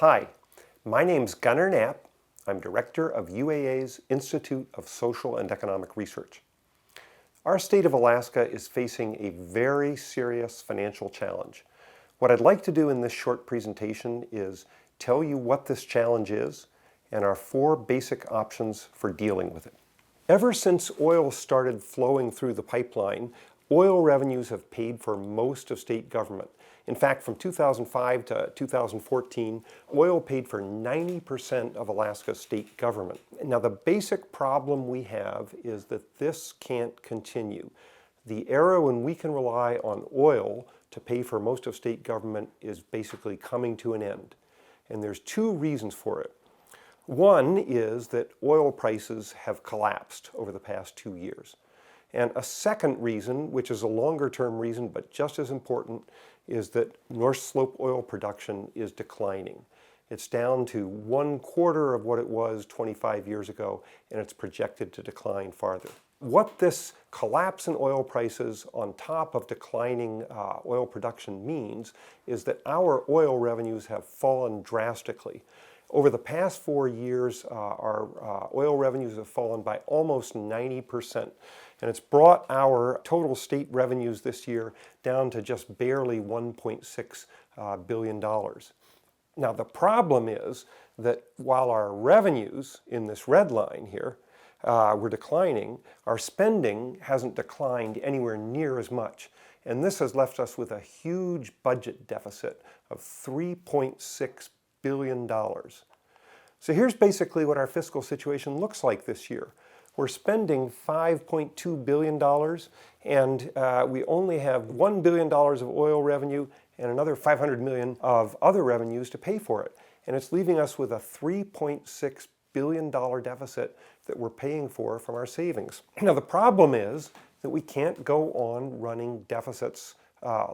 Hi, my name's Gunnar Knapp. I'm director of UAA's Institute of Social and Economic Research. Our state of Alaska is facing a very serious financial challenge. What I'd like to do in this short presentation is tell you what this challenge is and our 4 basic options for dealing with it. Ever since oil started flowing through the pipeline, oil revenues have paid for most of state government. In fact, from 2005 to 2014, oil paid for 90% of Alaska's state government. Now, the basic problem we have is that this can't continue. The era when we can rely on oil to pay for most of state government is basically coming to an end. And there's 2 reasons for it. One is that oil prices have collapsed over the past 2 years. And a second reason, which is a longer-term reason but just as important, is that North Slope oil production is declining. It's down to 1/4 of what it was 25 years ago, and it's projected to decline farther. What this collapse in oil prices on top of declining oil production means is that our oil revenues have fallen drastically. Over the past 4 years, our oil revenues have fallen by almost 90%. And it's brought our total state revenues this year down to just barely $1.6 billion. Now, the problem is that while our revenues in this red line here were declining, our spending hasn't declined anywhere near as much. And this has left us with a huge budget deficit of $3.6 billion. So here's basically what our fiscal situation looks like this year. We're spending $5.2 billion, and we only have $1 billion of oil revenue and another $500 million of other revenues to pay for it. And it's leaving us with a $3.6 billion deficit that we're paying for from our savings. Now, the problem is that we can't go on running deficits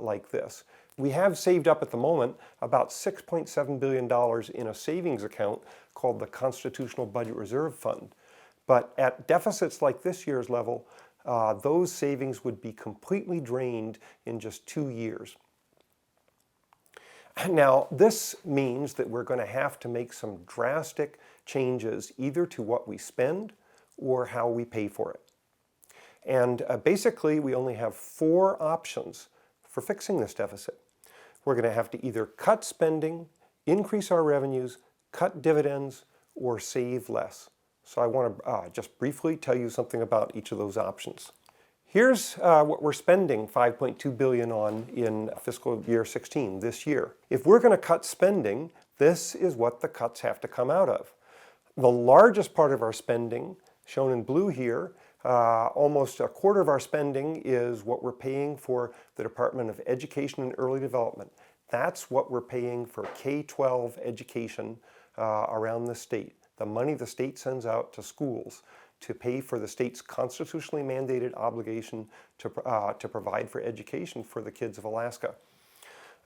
like this. We have saved up at the moment about $6.7 billion in a savings account called the Constitutional Budget Reserve Fund. But at deficits like this year's level, those savings would be completely drained in just 2 years. Now, this means that we're going to have to make some drastic changes either to what we spend or how we pay for it. And basically, we only have 4 options for fixing this deficit. We're going to have to either cut spending, increase our revenues, cut dividends, or save less. So I want to just briefly tell you something about each of those options. Here's what we're spending $5.2 billion on in fiscal year 16 this year. If we're going to cut spending, this is what the cuts have to come out of. The largest part of our spending, shown in blue here, almost 1/4 of our spending is what we're paying for the Department of Education and Early Development. That's what we're paying for K-12 education around the state. The money the state sends out to schools to pay for the state's constitutionally mandated obligation to provide for education for the kids of Alaska.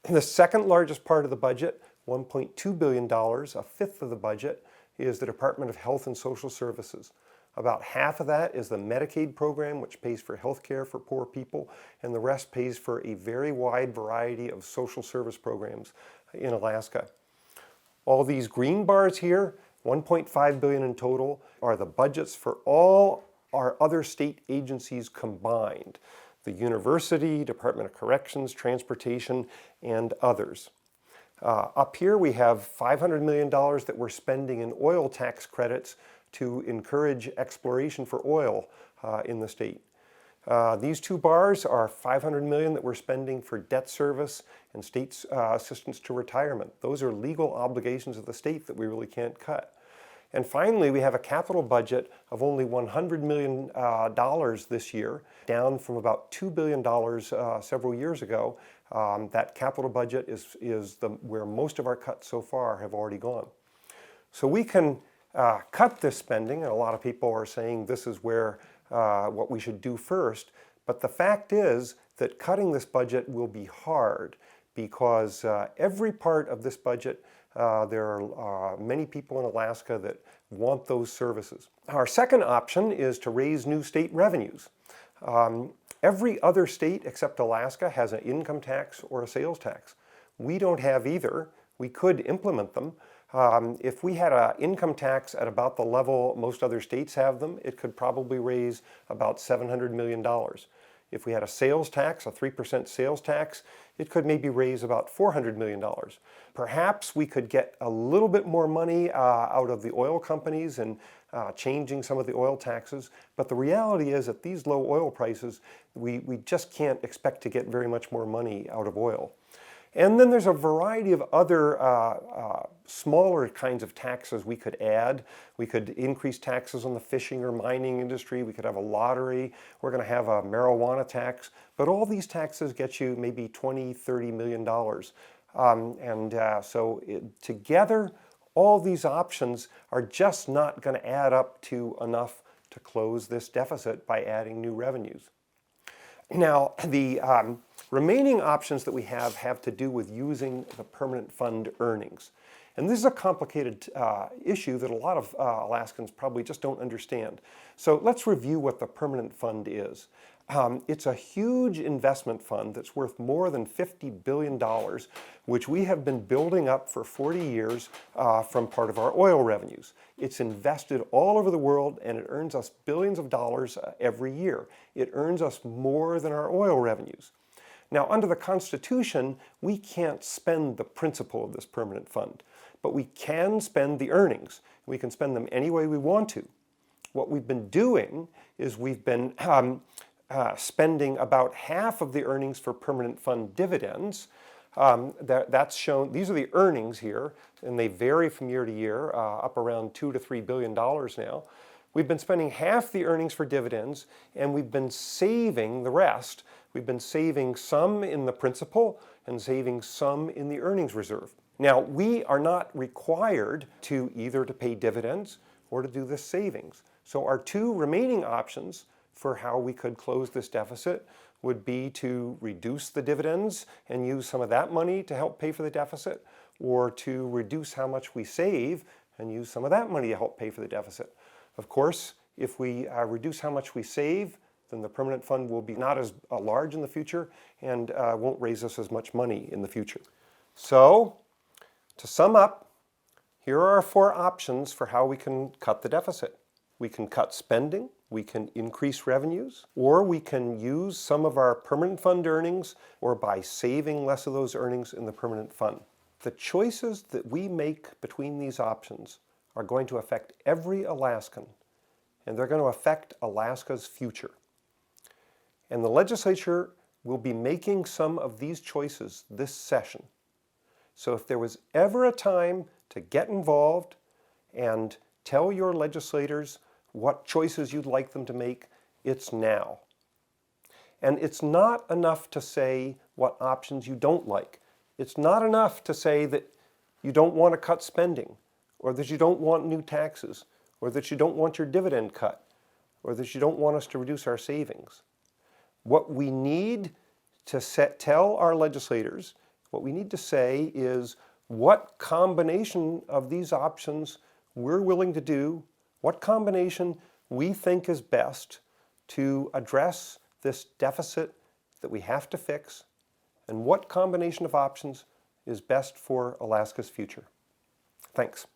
The second largest part of the budget, $1.2 billion, 1/5 of the budget, is the Department of Health and Social Services. About half of that is the Medicaid program, which pays for health care for poor people, and the rest pays for a very wide variety of social service programs in Alaska. All these green bars here, $1.5 billion in total, are the budgets for all our other state agencies combined. The university, Department of Corrections, Transportation, and others. Up here we have $500 million that we're spending in oil tax credits to encourage exploration for oil in the state. These 2 bars are $500 million that we're spending for debt service and state assistance to retirement. Those are legal obligations of the state that we really can't cut. And finally, we have a capital budget of only $100 million this year, down from about $2 billion several years ago. That capital budget is where most of our cuts so far have already gone. So we can cut this spending, and a lot of people are saying this is where what we should do first. But the fact is that cutting this budget will be hard because every part of this budget, there are many people in Alaska that want those services. Our second option is to raise new state revenues. Every other state except Alaska has an income tax or a sales tax. We don't have either. we could implement them. If we had an income tax at about the level most other states have them, it could probably raise about $700 million. If we had a sales tax, a 3% sales tax, it could maybe raise about $400 million. Perhaps we could get a little bit more money out of the oil companies and changing some of the oil taxes. But the reality is at these low oil prices, we just can't expect to get very much more money out of oil. And then there's a variety of other smaller kinds of taxes we could add. We could increase taxes on the fishing or mining industry. We could have a lottery. We're going to have a marijuana tax. But all these taxes get you maybe $20, $30 million. Together, all these options are just not going to add up to enough to close this deficit by adding new revenues. Now, the remaining options that we have to do with using the permanent fund earnings. And this is a complicated issue that a lot of Alaskans probably just don't understand. So let's review what the permanent fund is. It's a huge investment fund that's worth more than $50 billion, which we have been building up for 40 years from part of our oil revenues. It's invested all over the world and it earns us billions of dollars every year. It earns us more than our oil revenues. Now, under the Constitution, we can't spend the principal of this permanent fund, but we can spend the earnings. We can spend them any way we want to. What we've been doing is we've been spending about half of the earnings for permanent fund dividends. That's shown, these are the earnings here, and they vary from year to year, up around $2 to $3 billion now. We've been spending half the earnings for dividends, and we've been saving the rest. We've been saving some in the principal and saving some in the earnings reserve. Now, we are not required to either to pay dividends or to do this savings. So our two remaining options for how we could close this deficit would be to reduce the dividends and use some of that money to help pay for the deficit, or to reduce how much we save and use some of that money to help pay for the deficit. Of course, if we reduce how much we save, then the permanent fund will be not as large in the future and won't raise us as much money in the future. So, to sum up, here are our four options for how we can cut the deficit. We can cut spending, we can increase revenues, or we can use some of our permanent fund earnings, or by saving less of those earnings in the permanent fund. The choices that we make between these options are going to affect every Alaskan, and they're going to affect Alaska's future. And the legislature will be making some of these choices this session. So if there was ever a time to get involved and tell your legislators what choices you'd like them to make, it's now. And it's not enough to say what options you don't like. It's not enough to say that you don't want to cut spending, or that you don't want new taxes, or that you don't want your dividend cut, or that you don't want us to reduce our savings. What we need to tell our legislators, what we need to say is what combination of these options we're willing to do, what combination we think is best to address this deficit that we have to fix, and what combination of options is best for Alaska's future. Thanks.